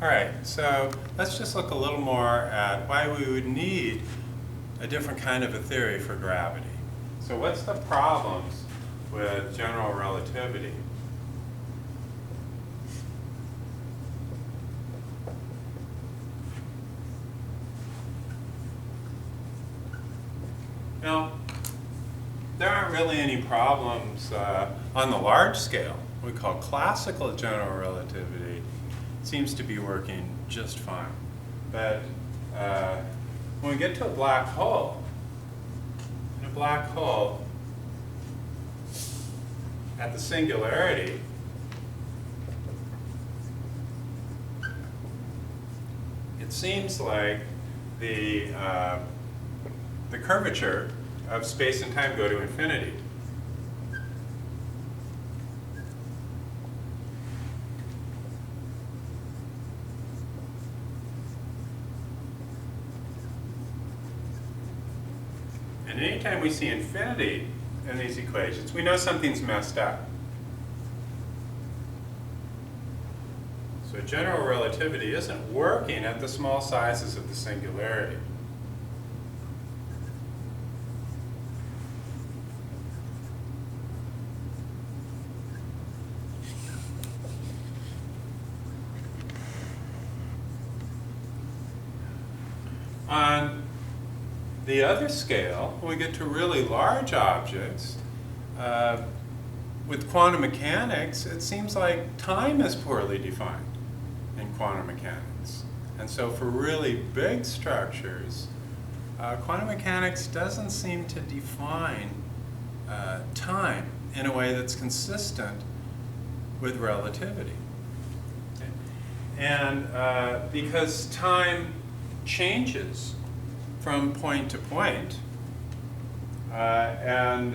All right, so let's just look a little more at why we would need a different kind of a theory for gravity. So what's the problems with general relativity? Now, there aren't really any problems on the large scale. What we call classical general relativity seems to be working just fine. But when we get to a black hole, in a black hole, at the singularity, it seems like the curvature of space and time go to infinity. And anytime we see infinity in these equations, we know something's messed up. So general relativity isn't working at the small sizes of the singularity. On the other scale, when we get to really large objects, with quantum mechanics, it seems like time is poorly defined in quantum mechanics. And so for really big structures, quantum mechanics doesn't seem to define time in a way that's consistent with relativity. Okay? And because time changes from point to point, and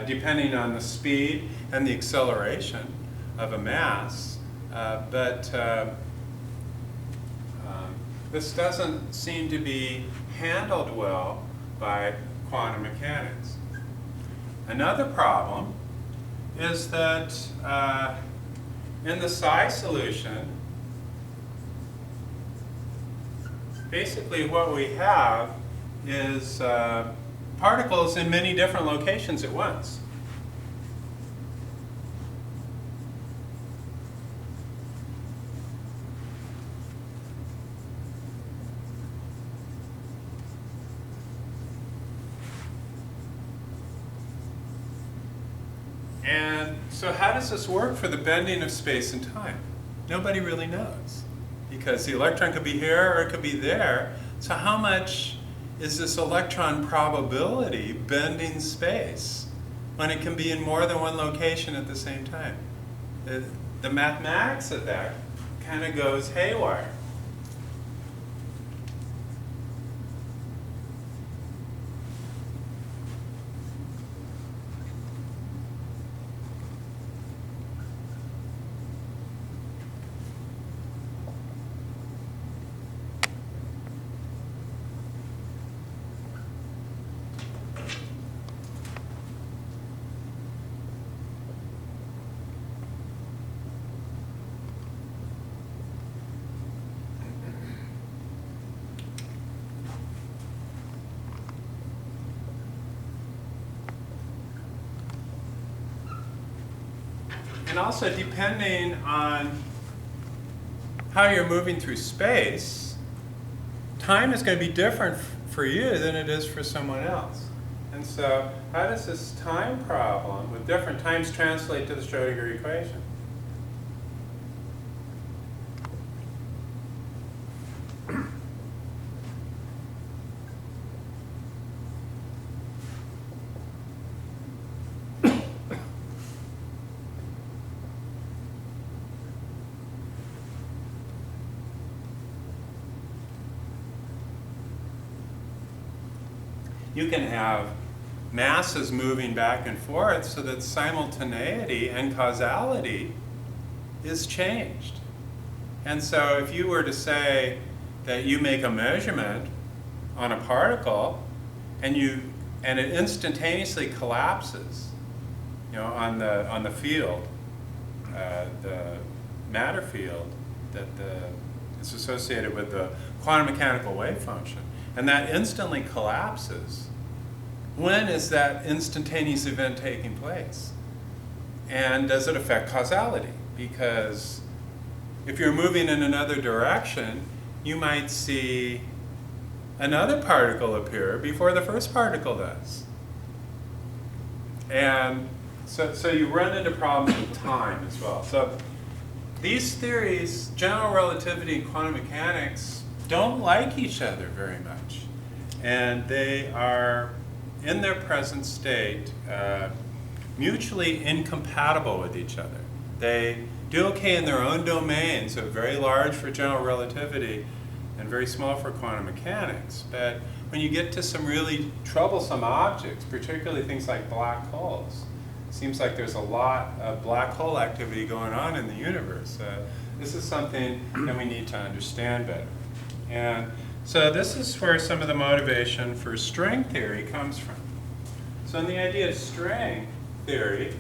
depending on the speed and the acceleration of a mass, but this doesn't seem to be handled well by quantum mechanics. Another problem is that in the psi solution, basically what we have is particles in many different locations at once. And so how does this work for the bending of space and time? Nobody really knows, because the electron could be here or it could be there. So how much is this electron probability bending space when it can be in more than one location at the same time? The mathematics of that kind of goes haywire. And also, depending on how you're moving through space, time is going to be different for you than it is for someone else. And so, how does this time problem with different times translate to the Schrodinger equation? You can have masses moving back and forth so that simultaneity and causality is changed. And so if you were to say that you make a measurement on a particle and it instantaneously collapses, on the field, the matter field, is associated with the quantum mechanical wave function, and that instantly collapses. When is that instantaneous event taking place? And does it affect causality? Because if you're moving in another direction, you might see another particle appear before the first particle does. And so you run into problems with time as well. So these theories, general relativity and quantum mechanics, don't like each other very much. And they are, in their present state, mutually incompatible with each other. They do okay in their own domain, so very large for general relativity and very small for quantum mechanics. But when you get to some really troublesome objects, particularly things like black holes, it seems like there's a lot of black hole activity going on in the universe. This is something that we need to understand better. And so this is where some of the motivation for string theory comes from. So in the idea of string theory,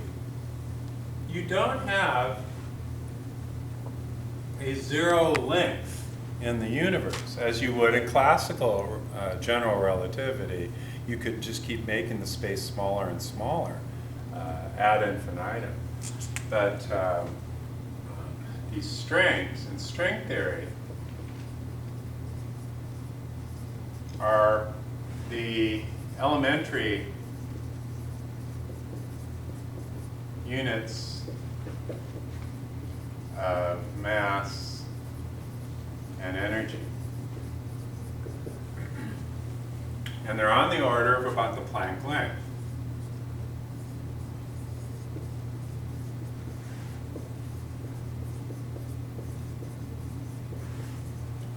you don't have a zero length in the universe, as you would in classical general relativity. You could just keep making the space smaller and smaller ad infinitum. But these strings in string theory are the elementary units of mass and energy. And they're on the order of about the Planck length.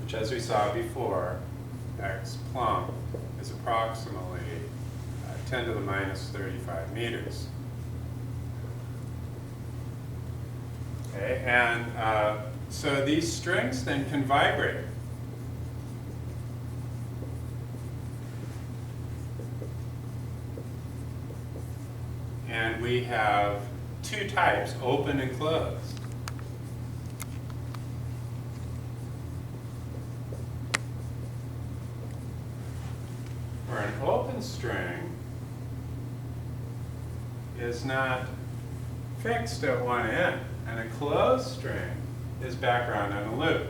Which, as we saw before, x Planck is approximately 10 to the minus 35 meters. Okay, and so these strings then can vibrate. And we have two types, open and closed. Where an open string is not fixed at one end, and a closed string is background on a loop.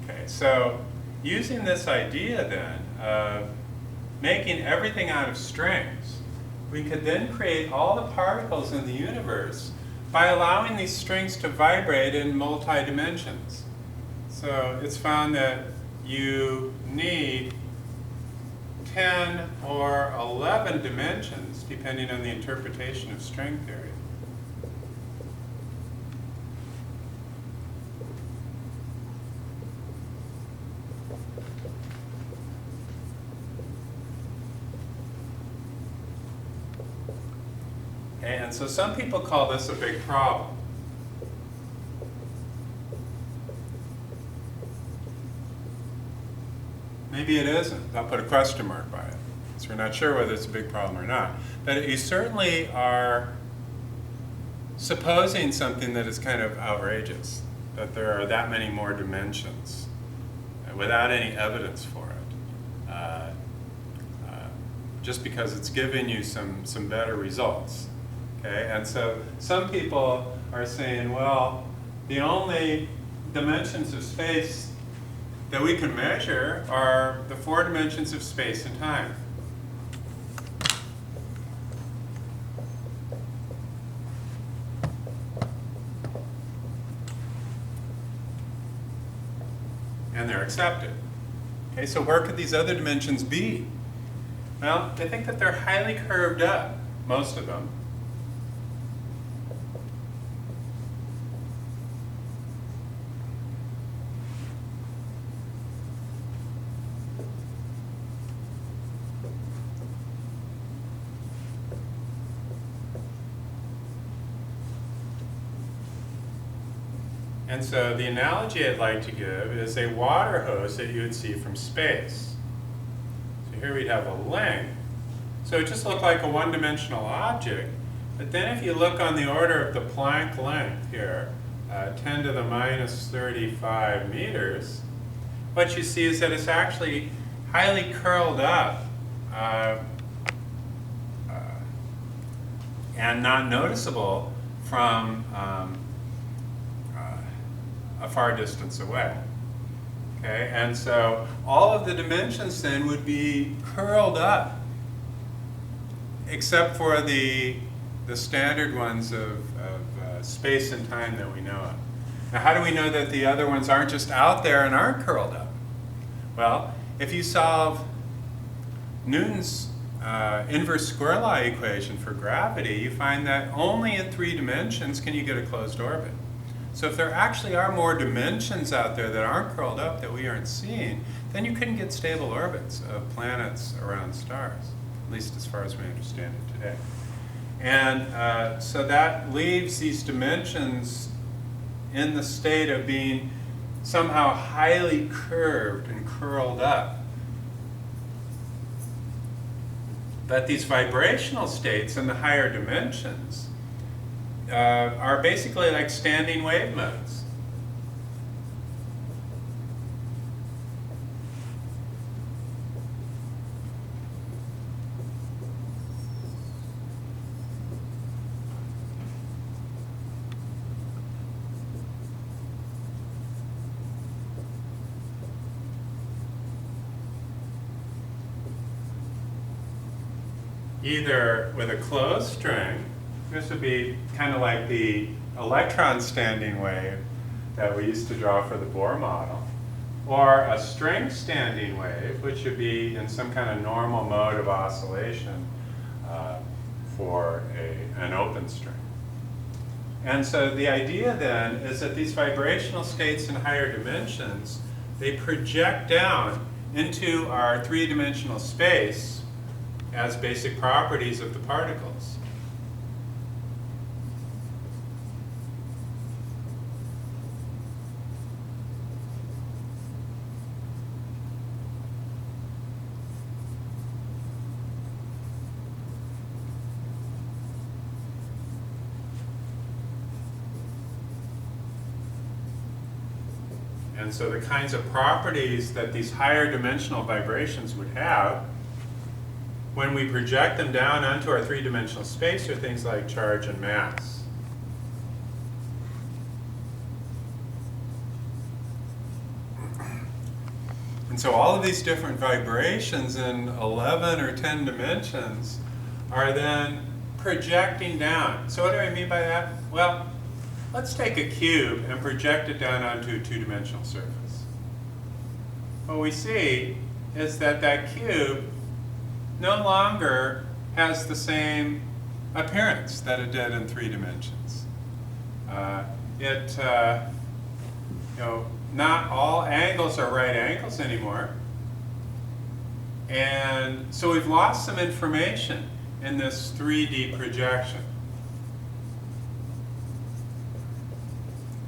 Okay, so using this idea then of making everything out of strings, we could then create all the particles in the universe by allowing these strings to vibrate in multi-dimensions. So it's found that you need 10 or 11 dimensions, depending on the interpretation of string theory. And so some people call this a big problem. Maybe it isn't. I'll put a question mark by it. So we're not sure whether it's a big problem or not. But you certainly are supposing something that is kind of outrageous, that there are that many more dimensions without any evidence for it. Just because it's giving you some better results. Okay, and so some people are saying, well, the only dimensions of space that we can measure are the 4 dimensions of space and time. And they're accepted. Okay, so where could these other dimensions be? Well, they think that they're highly curved up, most of them. And so the analogy I'd like to give is a water hose that you would see from space. So here we'd have a length. So it just looked like a one-dimensional object. But then if you look on the order of the Planck length here, 10 to the minus 35 meters, what you see is that it's actually highly curled up and not noticeable from a far distance away. Okay, and so all of the dimensions then would be curled up, except for the standard ones of space and time that we know of. Now, how do we know that the other ones aren't just out there and aren't curled up? Well, if you solve Newton's inverse square law equation for gravity, you find that only in 3 dimensions can you get a closed orbit. So if there actually are more dimensions out there that aren't curled up that we aren't seeing, then you couldn't get stable orbits of planets around stars, at least as far as we understand it today. And so that leaves these dimensions in the state of being somehow highly curved and curled up. But these vibrational states in the higher dimensions are basically like standing wave modes. Either with a closed string, this would be kind of like the electron standing wave that we used to draw for the Bohr model, or a string standing wave, which would be in some kind of normal mode of oscillation for an open string. And so the idea then is that these vibrational states in higher dimensions, they project down into our 3-dimensional space as basic properties of the particles. And so the kinds of properties that these higher dimensional vibrations would have when we project them down onto our 3-dimensional space are things like charge and mass. And so all of these different vibrations in 11 or 10 dimensions are then projecting down. So what do I mean by that? Well, let's take a cube and project it down onto a 2-dimensional surface. What we see is that that cube no longer has the same appearance that it did in 3 dimensions. Not all angles are right angles anymore. And so we've lost some information in this 3D projection.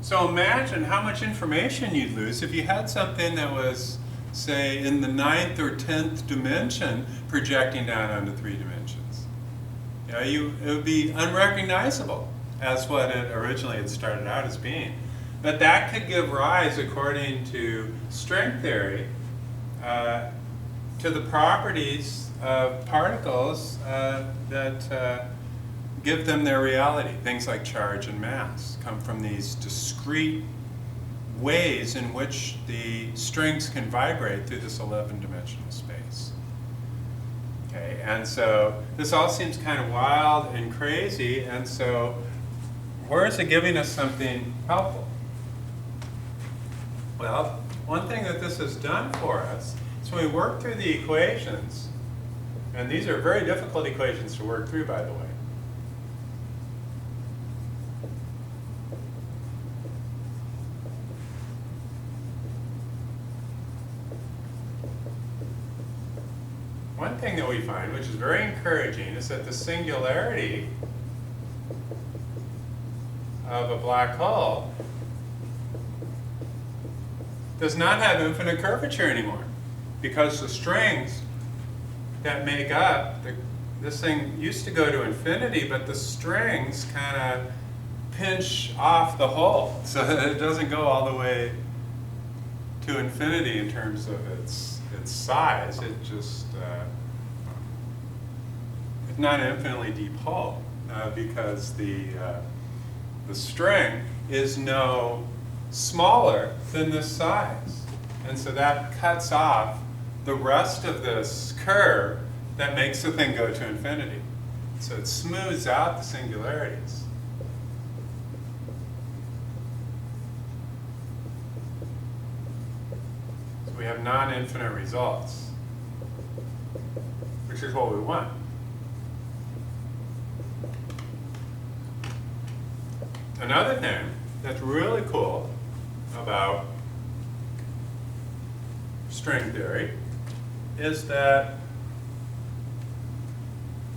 So imagine how much information you'd lose if you had something that was, say, in the 9th or 10th dimension projecting down onto 3 dimensions. It would be unrecognizable as what it originally had started out as being. But that could give rise, according to string theory, to the properties of particles that give them their reality. Things like charge and mass come from these discrete ways in which the strings can vibrate through this 11-dimensional space. Okay, and so this all seems kind of wild and crazy, and so where is it giving us something helpful? Well, one thing that this has done for us is when we work through the equations, and these are very difficult equations to work through, by the way. One thing that we find, which is very encouraging, is that the singularity of a black hole does not have infinite curvature anymore, because the strings that make up this thing used to go to infinity, but the strings kind of pinch off the hole so that it doesn't go all the way to infinity in terms of its size. It just it's not an infinitely deep hole because the string is no smaller than this size, and so that cuts off the rest of this curve that makes the thing go to infinity. So it smooths out the singularities. So we have non-infinite results, which is what we want. Another thing that's really cool about string theory is that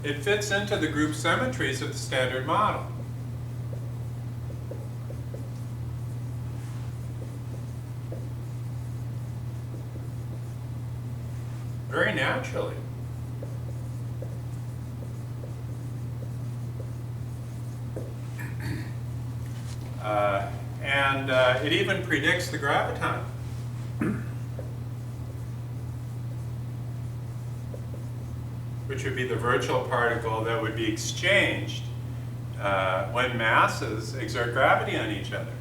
it fits into the group symmetries of the standard model. Very naturally. And it even predicts the graviton. Which would be the virtual particle that would be exchanged when masses exert gravity on each other.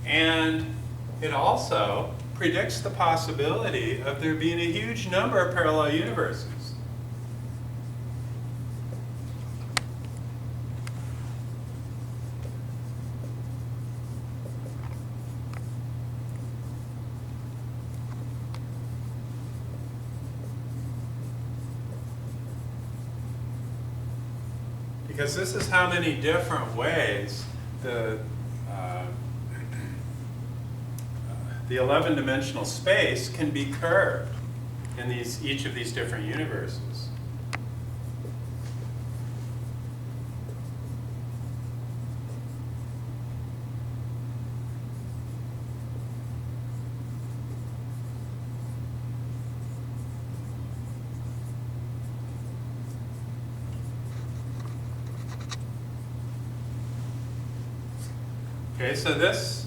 And it also predicts the possibility of there being a huge number of parallel universes. Because this is how many different ways the 11-dimensional space can be curved in each of these different universes. Okay, so this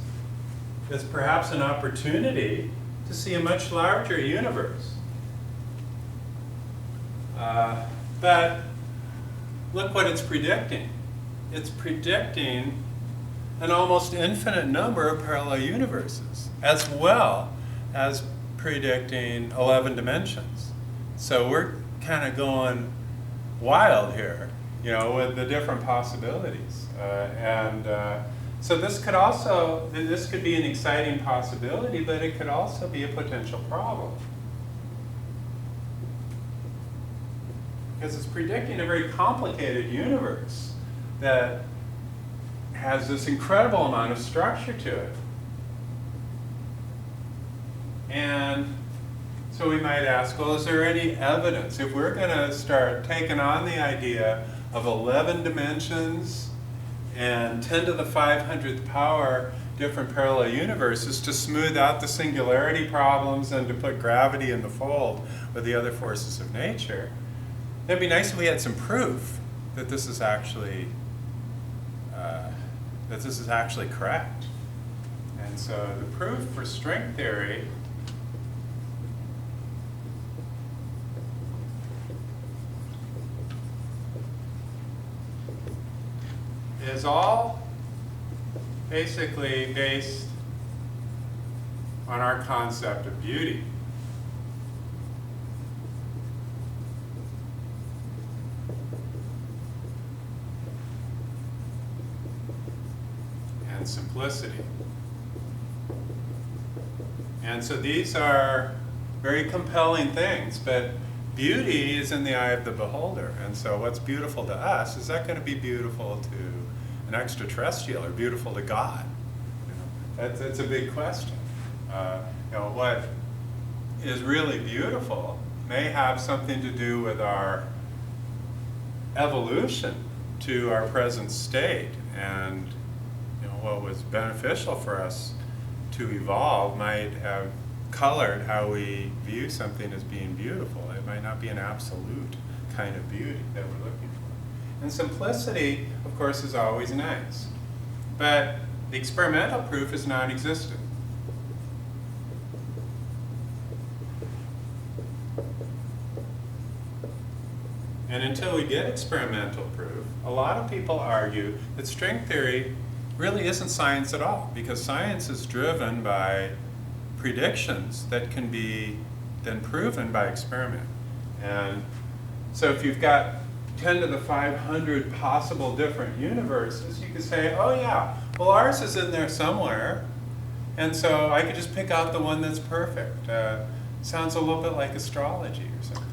is perhaps an opportunity to see a much larger universe. But look what it's predicting. It's predicting an almost infinite number of parallel universes, as well as predicting 11 dimensions. So we're kind of going wild here, you know, with the different possibilities. So this could be an exciting possibility, but it could also be a potential problem. Because it's predicting a very complicated universe that has this incredible amount of structure to it. And so we might ask, well, is there any evidence? If we're going to start taking on the idea of 11 dimensions and 10 to the 500th power different parallel universes to smooth out the singularity problems and to put gravity in the fold with the other forces of nature, it'd be nice if we had some proof that this is actually correct. And so the proof for string theory is all basically based on our concept of beauty. And simplicity. And so these are very compelling things, but beauty is in the eye of the beholder. And so what's beautiful to us, is that going to be beautiful to an extraterrestrial or beautiful to God? You know, that's a big question. what is really beautiful may have something to do with our evolution to our present state, and what was beneficial for us to evolve might have colored how we view something as being beautiful. It might not be an absolute kind of beauty that we're looking for. And simplicity, of course, is always nice, but the experimental proof is non-existent. And until we get experimental proof, a lot of people argue that string theory really isn't science at all, because science is driven by predictions that can be then proven by experiment. And so if you've got 10 to the 500 possible different universes, you could say, oh yeah, well ours is in there somewhere, and so I could just pick out the one that's perfect. Sounds a little bit like astrology or something.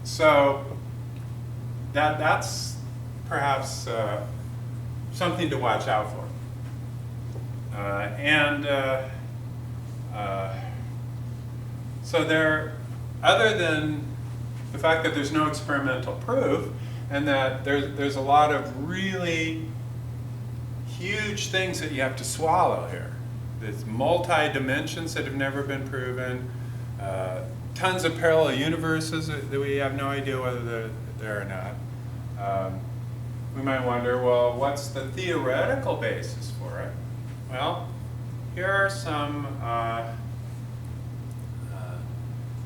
So that's perhaps something to watch out for. So there, other than the fact that there's no experimental proof, and that there's a lot of really huge things that you have to swallow here. There's multi-dimensions that have never been proven, tons of parallel universes that we have no idea whether they're there or not. We might wonder, well, what's the theoretical basis for it? Well, here are some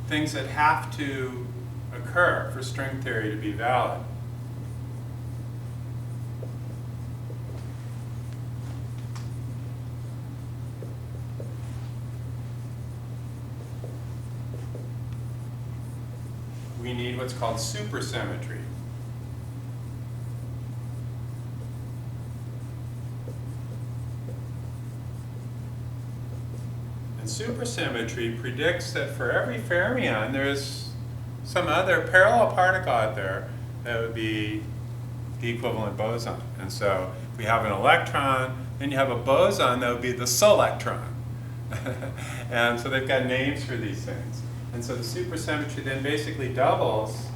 things that have to occur for string theory to be valid. We need what's called supersymmetry. And supersymmetry predicts that for every fermion, there's some other parallel particle out there that would be the equivalent boson. And so if we have an electron, then you have a boson that would be the selectron. And so they've got names for these things. And so the supersymmetry then basically doubles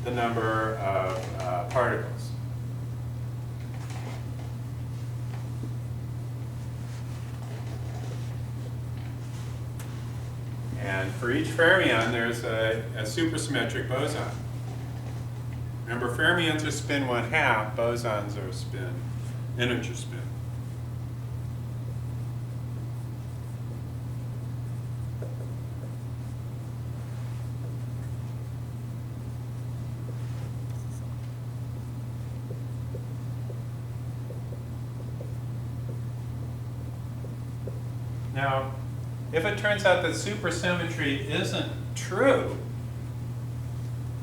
the number of particles. And for each fermion, there's a supersymmetric boson. Remember, fermions are spin 1/2, bosons are spin, integer spin. Now, if it turns out that supersymmetry isn't true,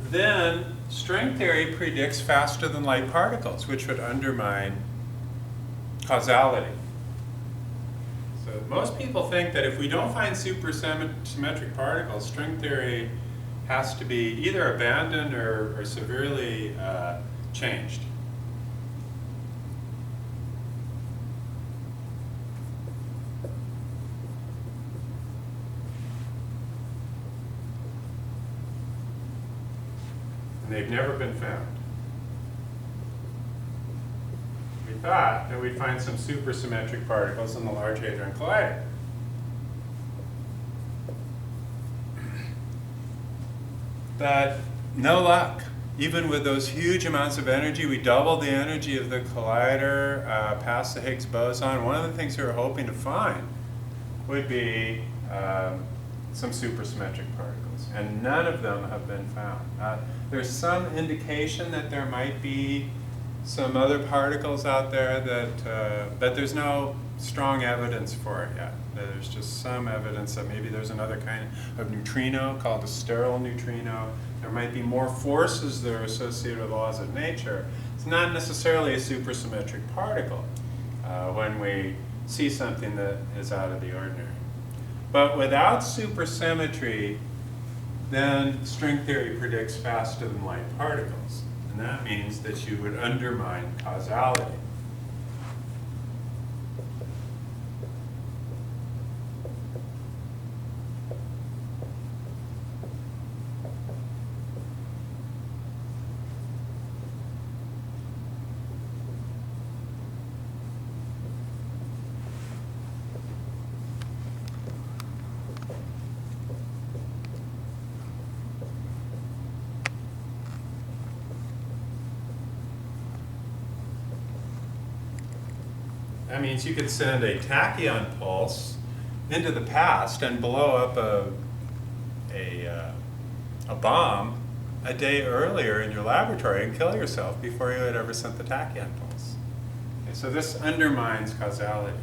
then string theory predicts faster than light particles, which would undermine causality. So most people think that if we don't find supersymmetric particles, string theory has to be either abandoned or severely changed. They've never been found. We thought that we'd find some supersymmetric particles in the Large Hadron Collider. But no luck. Even with those huge amounts of energy, we doubled the energy of the collider past the Higgs boson. One of the things we were hoping to find would be some supersymmetric particles, and none of them have been found. There's some indication that there might be some other particles out there but there's no strong evidence for it yet. There's just some evidence that maybe there's another kind of neutrino called a sterile neutrino. There might be more forces that are associated with laws of nature. It's not necessarily a supersymmetric particle when we see something that is out of the ordinary. But without supersymmetry, then string theory predicts faster than light particles. And that means that you would undermine causality. That means you could send a tachyon pulse into the past and blow up a bomb a day earlier in your laboratory and kill yourself before you had ever sent the tachyon pulse. Okay, so this undermines causality.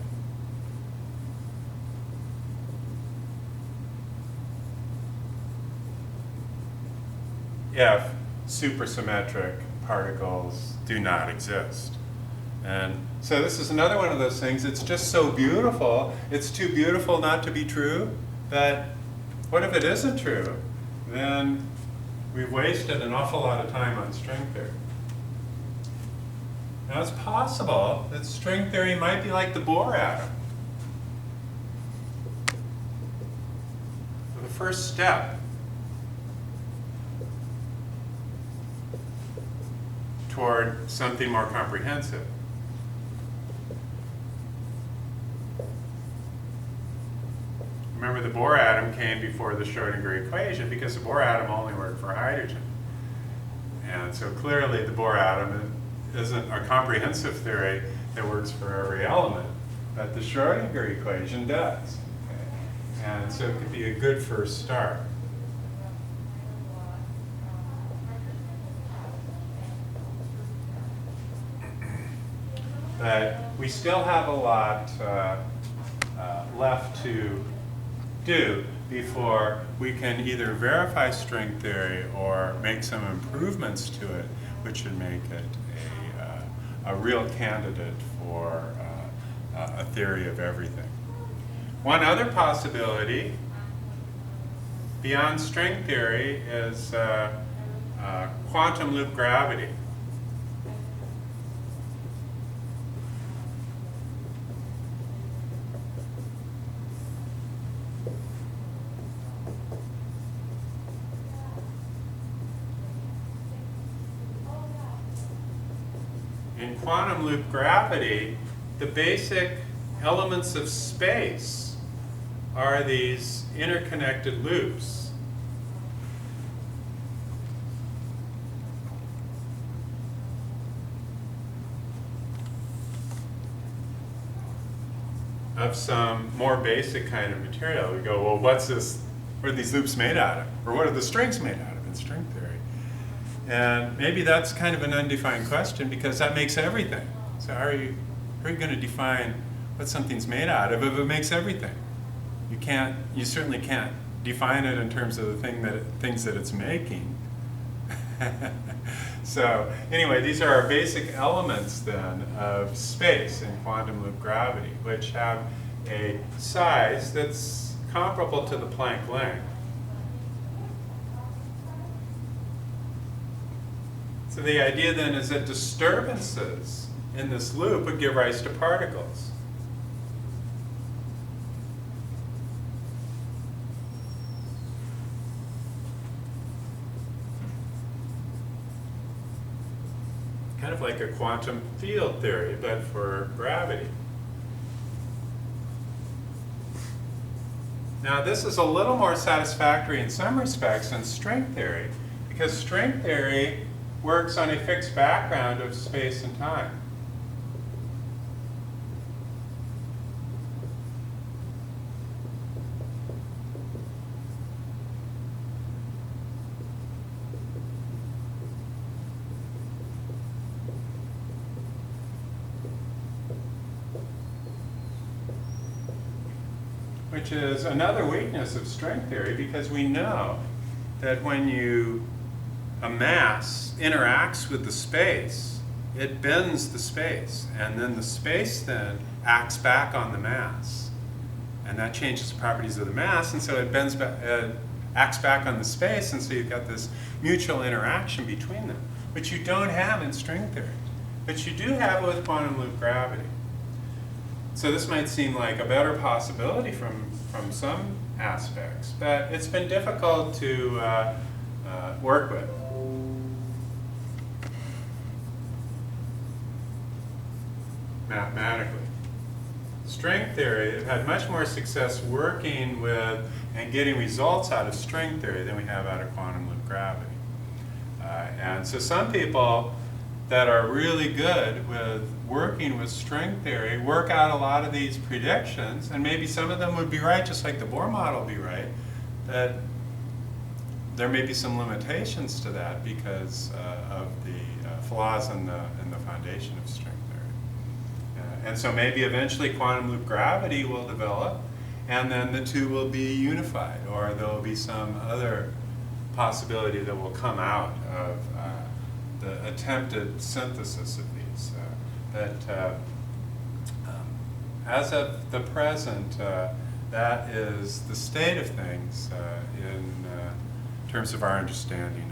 If supersymmetric particles do not exist. And so this is another one of those things, it's just so beautiful, it's too beautiful not to be true, that what if it isn't true? Then we've wasted an awful lot of time on string theory. Now it's possible that string theory might be like the Bohr atom. So the first step toward something more comprehensive. Remember, the Bohr atom came before the Schrödinger equation because the Bohr atom only worked for hydrogen. And so clearly the Bohr atom isn't a comprehensive theory that works for every element, but the Schrödinger equation does. Okay? And so it could be a good first start. But we still have a lot left to do before we can either verify string theory or make some improvements to it, which would make it a real candidate for a theory of everything. One other possibility beyond string theory is quantum loop gravity. In quantum loop gravity, the basic elements of space are these interconnected loops. Of some more basic kind of material. We go, well, what's this? What are these loops made out of? Or what are the strings made out of in string theory? And maybe that's kind of an undefined question because that makes everything. So how are you going to define what something's made out of if it makes everything? You certainly can't define it in terms of the things that it's making. So anyway, these are our basic elements then of space in quantum loop gravity, which have a size that's comparable to the Planck length. So the idea then is that disturbances in this loop would give rise to particles. Kind of like a quantum field theory, but for gravity. Now this is a little more satisfactory in some respects than string theory, because string theory works on a fixed background of space and time. Which is another weakness of string theory, because we know that when a mass interacts with the space, it bends the space, and then the space then acts back on the mass, and that changes the properties of the mass, and so it bends back, acts back on the space, and so you've got this mutual interaction between them, which you don't have in string theory, but you do have with quantum loop gravity. So this might seem like a better possibility from some aspects, but it's been difficult to work with. Mathematically. String theory have had much more success working with and getting results out of string theory than we have out of quantum loop gravity. And so some people that are really good with working with string theory, work out a lot of these predictions, and maybe some of them would be right, just like the Bohr model would be right, that there may be some limitations to that because of the flaws in the foundation of string theory. And so maybe eventually quantum loop gravity will develop, and then the two will be unified, or there will be some other possibility that will come out of the attempted synthesis of these. As of the present, that is the state of things in terms of our understanding